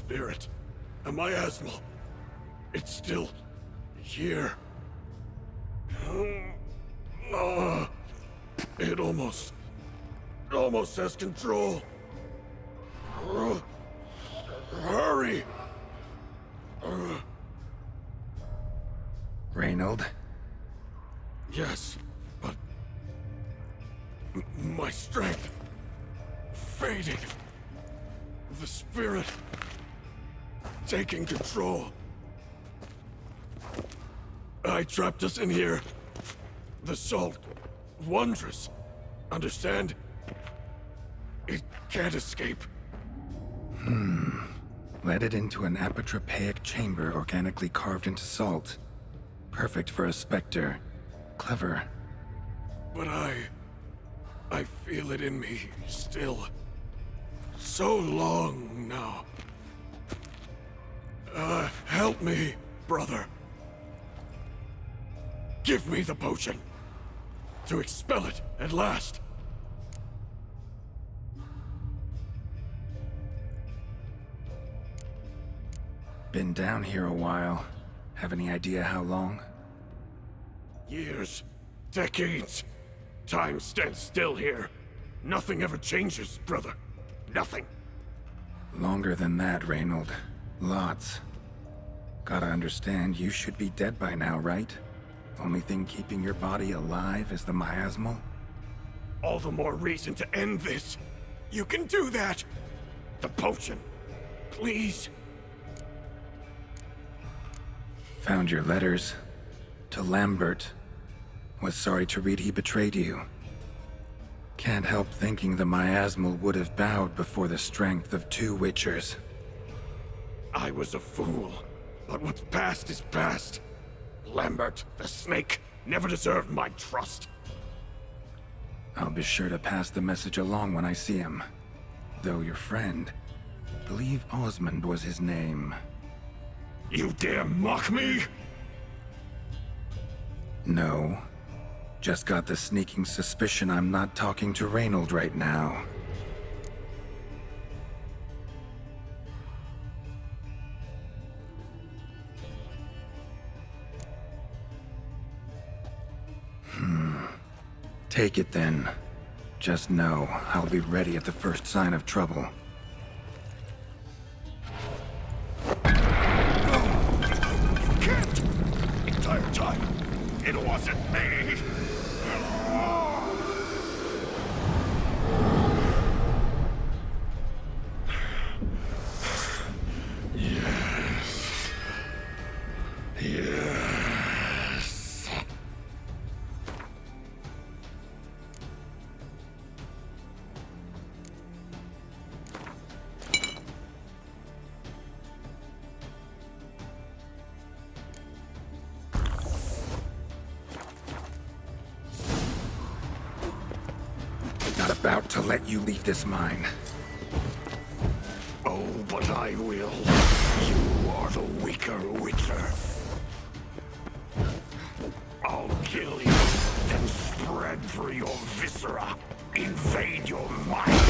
spirit, a miasmal. It's still here. It almost has control. Hurry! Reynold? Yes, but my strength fading. The spirit taking control. I trapped us in here. The salt, wondrous. Understand? It can't escape. Led it into an apotropaic chamber organically carved into salt. Perfect for a specter. Clever. But I feel it in me still. So long now. Help me, brother. Give me the potion. To expel it at last. Been down here a while. Have any idea how long? Years. Decades. Time stands still here. Nothing ever changes, brother. Nothing. Longer than that, Reynold. Lots. Gotta understand, you should be dead by now, right? Only thing keeping your body alive is the miasmal? All the more reason to end this. You can do that. The potion. Please. Found your letters. To Lambert. Was sorry to read he betrayed you. Can't help thinking the miasmal would have bowed before the strength of 2 Witchers. I was a fool. But what's past is past. Lambert, the snake, never deserved my trust. I'll be sure to pass the message along when I see him. Though your friend, believe Osmond was his name. You dare mock me? No. Just got the sneaking suspicion I'm not talking to Reynold right now. Take it then. Just know, I'll be ready at the first sign of trouble. Can't! Entire time, it wasn't me! Yes. Yes. Not about to let you leave this mine. Oh, but I will. You are the weaker Witcher. I'll kill you, then spread through your viscera. Invade your mind.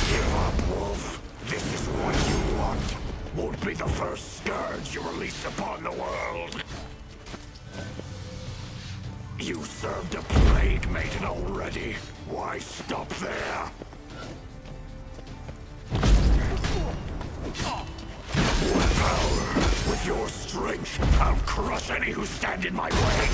Give up, Wolf. This is what you want. Won't be the first scourge you release upon the world. You served a plague maiden already. Why stop there? With power, with your strength, I'll crush any who stand in my way.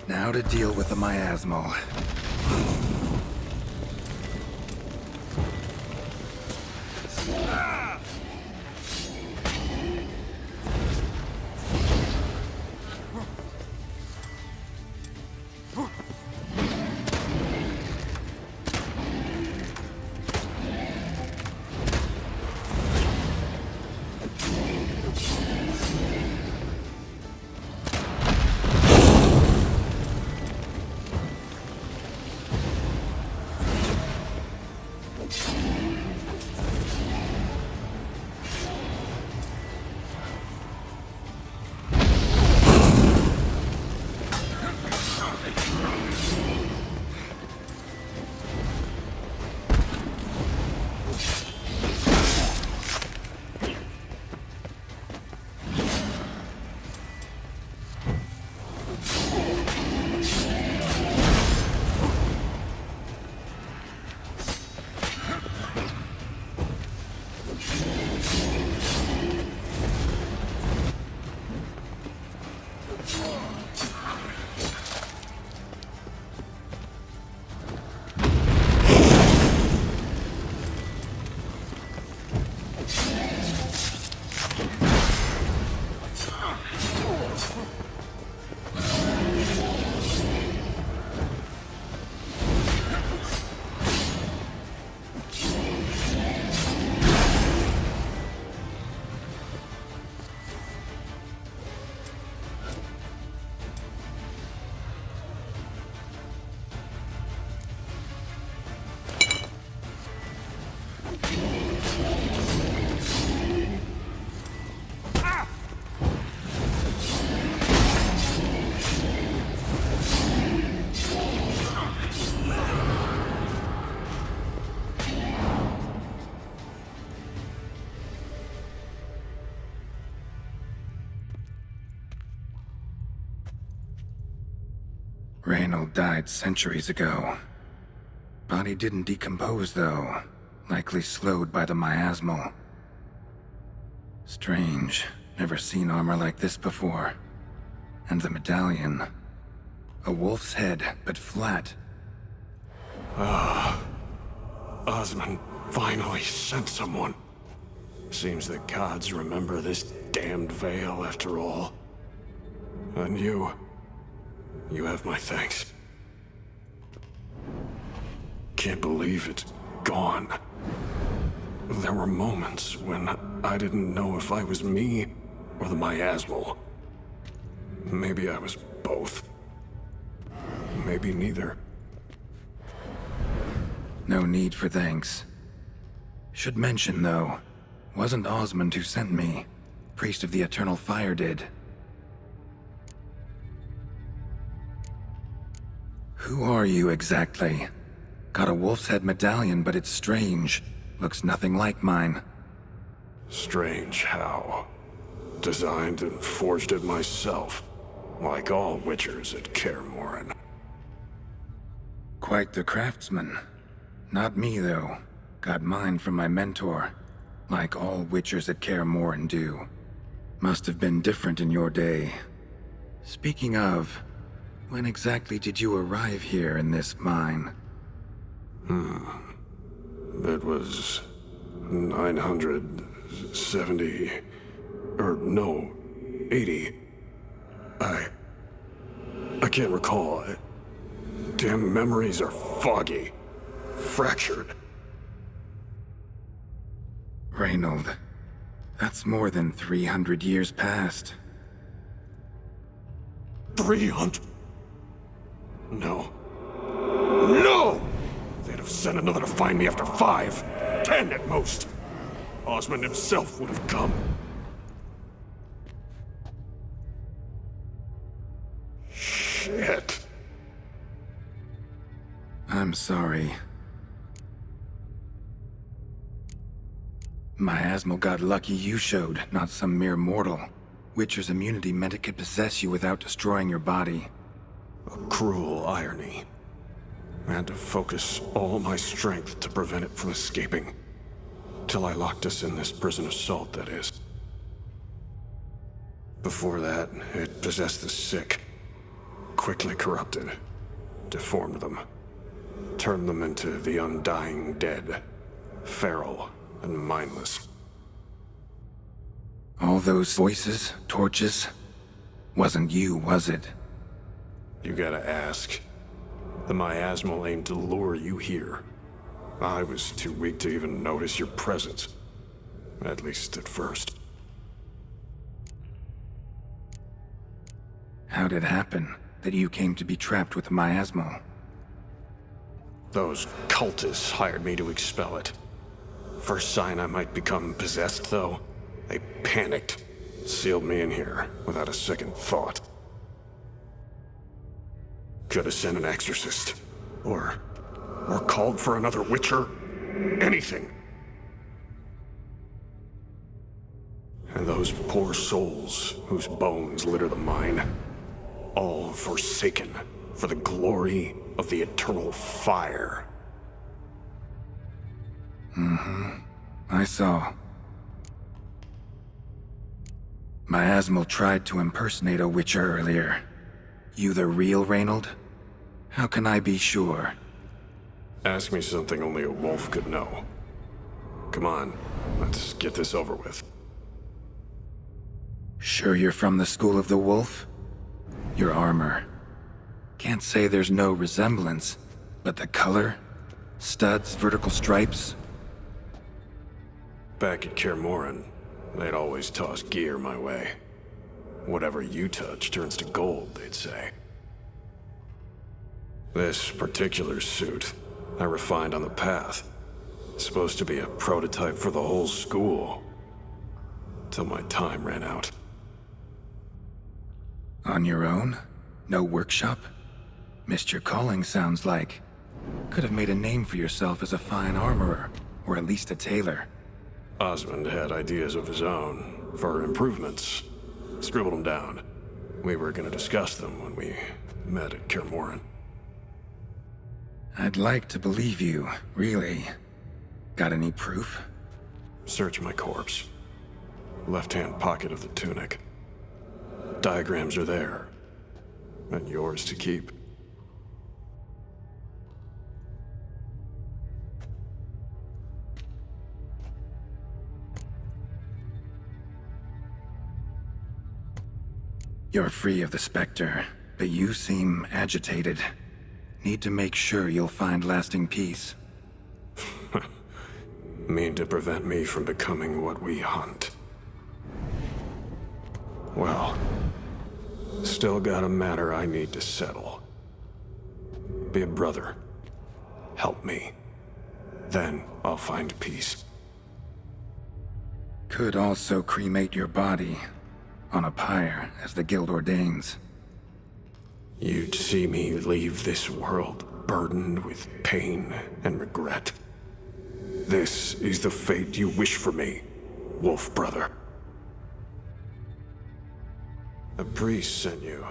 Now to deal with the miasmal. Reynold died centuries ago. Body didn't decompose, though. Likely slowed by the miasmal. Strange. Never seen armor like this before. And the medallion. A wolf's head, but flat. Osmond finally sent someone. Seems the gods remember this damned veil after all. And you have my thanks. Can't believe it's gone. There were moments when I didn't know if I was me or the miasmal. Maybe I was both. Maybe neither. No need for thanks. Should mention, though, wasn't Osmond who sent me. Priest of the Eternal Fire did. Who are you exactly? Got a wolf's head medallion, but it's strange. Looks nothing like mine. Strange how? Designed and forged it myself, like all witchers at Kaer Morhen. Quite the craftsman. Not me, though. Got mine from my mentor, like all witchers at Kaer Morhen do. Must have been different in your day. Speaking of, when exactly did you arrive here in this mine? It was 970... or no, 80. I can't recall. Damn memories are foggy. Fractured. Reynold, that's more than 300 years past. 300? No. No! They'd have sent another to find me after 5, 10 at most. Osmond himself would have come. Shit. I'm sorry. Miasmal got lucky you showed, not some mere mortal. Witcher's immunity meant it could possess you without destroying your body. A cruel irony. I had to focus all my strength to prevent it from escaping. Till I locked us in this prison of salt, that is. Before that, it possessed the sick. Quickly corrupted. Deformed them. Turned them into the undying dead. Feral and mindless. All those voices, torches, wasn't you, was it? You gotta ask. The miasmal aimed to lure you here. I was too weak to even notice your presence. At least at first. How'd it happen that you came to be trapped with the miasmal? Those cultists hired me to expel it. First sign I might become possessed, though, they panicked. Sealed me in here without a second thought. Could have sent an exorcist. Or called for another witcher. Anything. And those poor souls whose bones litter the mine. All forsaken for the glory of the eternal fire. I saw. Miasmal tried to impersonate a witcher earlier. You the real Reynold? How can I be sure? Ask me something only a wolf could know. Come on, let's get this over with. Sure you're from the School of the Wolf? Your armor. Can't say there's no resemblance, but the color? Studs, vertical stripes? Back at Kaer Morhen, they'd always toss gear my way. Whatever you touch turns to gold, they'd say. This particular suit, I refined on the path. Supposed to be a prototype for the whole school. Till my time ran out. On your own? No workshop? Missed your calling, sounds like. Could have made a name for yourself as a fine armorer, or at least a tailor. Osmond had ideas of his own, for improvements. Scribbled them down. We were gonna discuss them when we met at Kermoran. I'd like to believe you, really. Got any proof? Search my corpse. Left-hand pocket of the tunic. Diagrams are there. And yours to keep. You're free of the Spectre, but you seem agitated. Need to make sure you'll find lasting peace. Mean to prevent me from becoming what we hunt. Well, still got a matter I need to settle. Be a brother. Help me. Then I'll find peace. Could also cremate your body on a pyre, as the guild ordains. You'd see me leave this world burdened with pain and regret. This is the fate you wish for me, Wolf Brother. A priest sent you,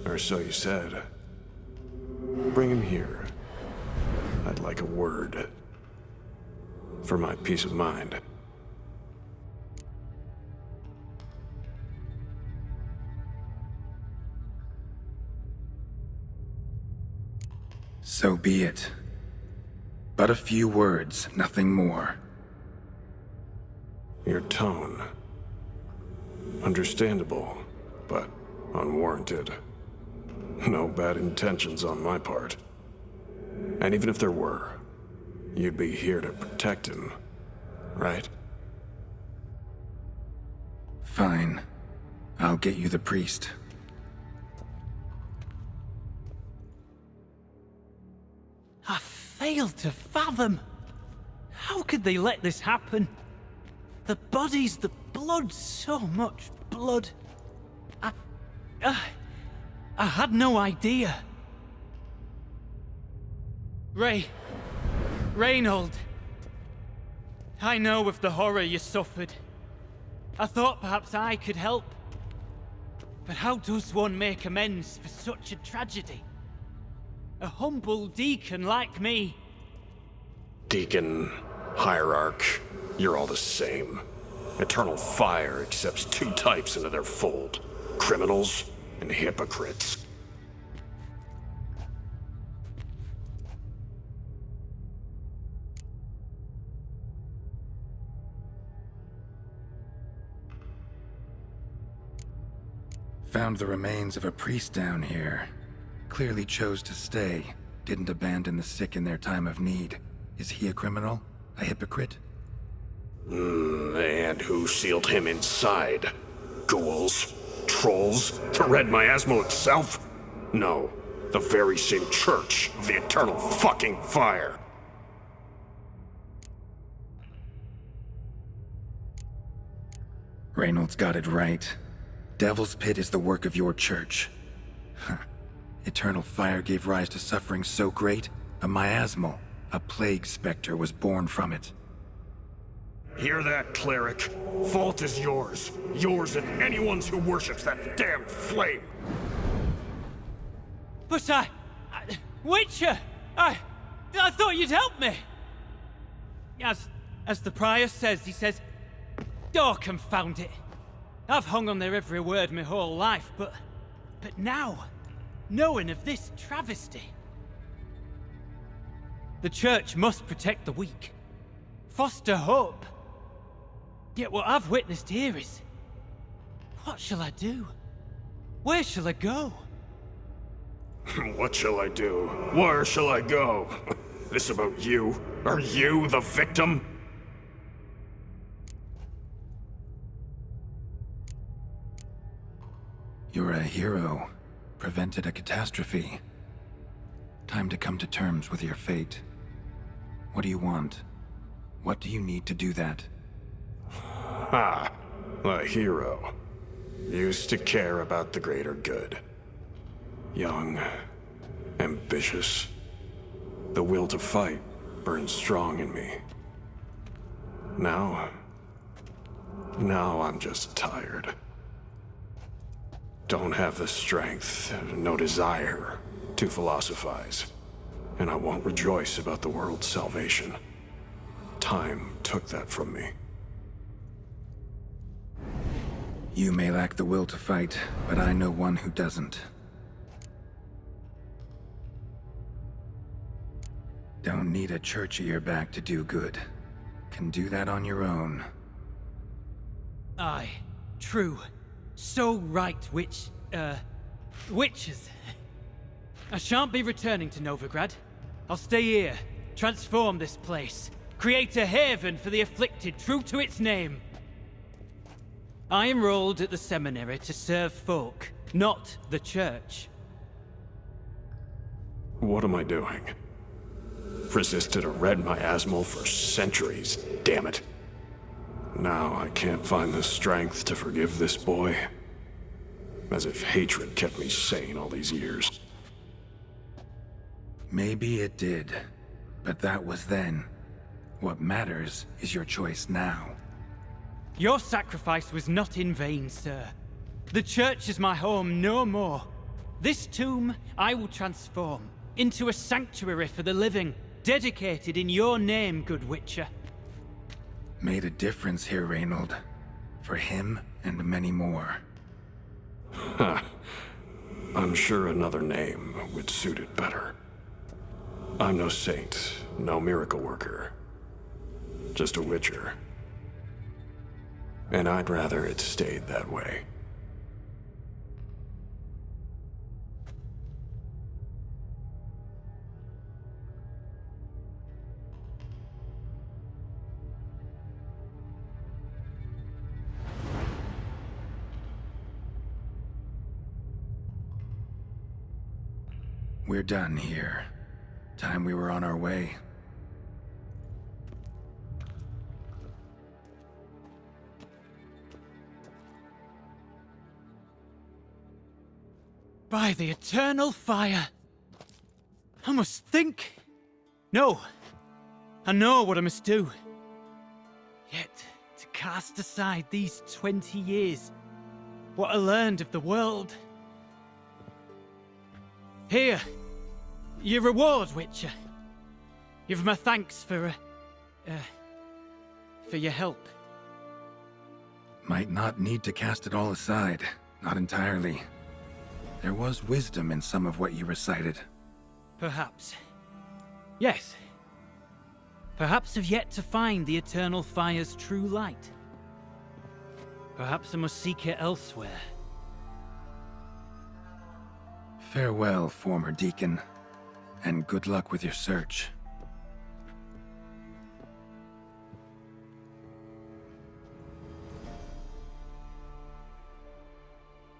or so you said. Bring him here. I'd like a word. For my peace of mind. So be it. But a few words, nothing more. Your tone. Understandable, but unwarranted. No bad intentions on my part. And even if there were, you'd be here to protect him, right? Fine. I'll get you the priest. I failed to fathom. How could they let this happen? The bodies, the blood, so much blood. I had no idea. Reynold. I know of the horror you suffered. I thought perhaps I could help. But how does one make amends for such a tragedy? A humble deacon like me. Deacon, hierarch, you're all the same. Eternal Fire accepts two types into their fold. Criminals and hypocrites. Found the remains of a priest down here. Clearly chose to stay. Didn't abandon the sick in their time of need. Is he a criminal? A hypocrite? And who sealed him inside? Ghouls? Trolls? The Red Miasmal itself? No, the very same church of the Eternal fucking Fire. Reynolds got it right. Devil's Pit is the work of your church. Huh. Eternal Fire gave rise to suffering so great, a miasmal, a plague specter, was born from it. Hear that, cleric? Fault is yours. Yours and anyone's who worships that damn flame. But Witcher! I thought you'd help me! As the prior says, he says, oh, confound it. I've hung on their every word my whole life, but now, knowing of this travesty. The church must protect the weak, foster hope. Yet what I've witnessed here is, what shall I do? Where shall I go? What shall I do? Where shall I go? This about you? Are you the victim? You're a hero. Prevented a catastrophe. Time to come to terms with your fate. What do you want? What do you need to do that? Ah, a hero. Used to care about the greater good. Young, ambitious. The will to fight burns strong in me. Now I'm just tired. don't have the strength, no desire to philosophize, and I won't rejoice about the world's salvation. Time took that from me. You may lack the will to fight, but I know one who doesn't. Don't need a church at your back to do good. Can do that on your own. Aye, true. So right, witches. I shan't be returning to Novigrad. I'll stay here, transform this place, create a haven for the afflicted true to its name. I enrolled at the seminary to serve folk, not the church. What am I doing? Resisted a Red Miasmal for centuries, damn it. Now I can't find the strength to forgive this boy. As if hatred kept me sane all these years. Maybe it did, but that was then. What matters is your choice now. Your sacrifice was not in vain, sir. The church is my home no more. This tomb I will transform into a sanctuary for the living, dedicated in your name, good Witcher. Made a difference here, Reynold. For him and many more. I'm sure another name would suit it better. I'm no saint, no miracle worker. Just a Witcher. And I'd rather it stayed that way. We're done here. Time we were on our way. By the eternal fire! I must think. No. I know what I must do. Yet, to cast aside these 20 years, what I learned of the world. Here, your reward, Witcher. You've my thanks for your help. Might not need to cast it all aside. Not entirely. There was wisdom in some of what you recited. Perhaps. Yes. Perhaps I've yet to find the eternal fire's true light. Perhaps I must seek it elsewhere. Farewell, former deacon, and good luck with your search.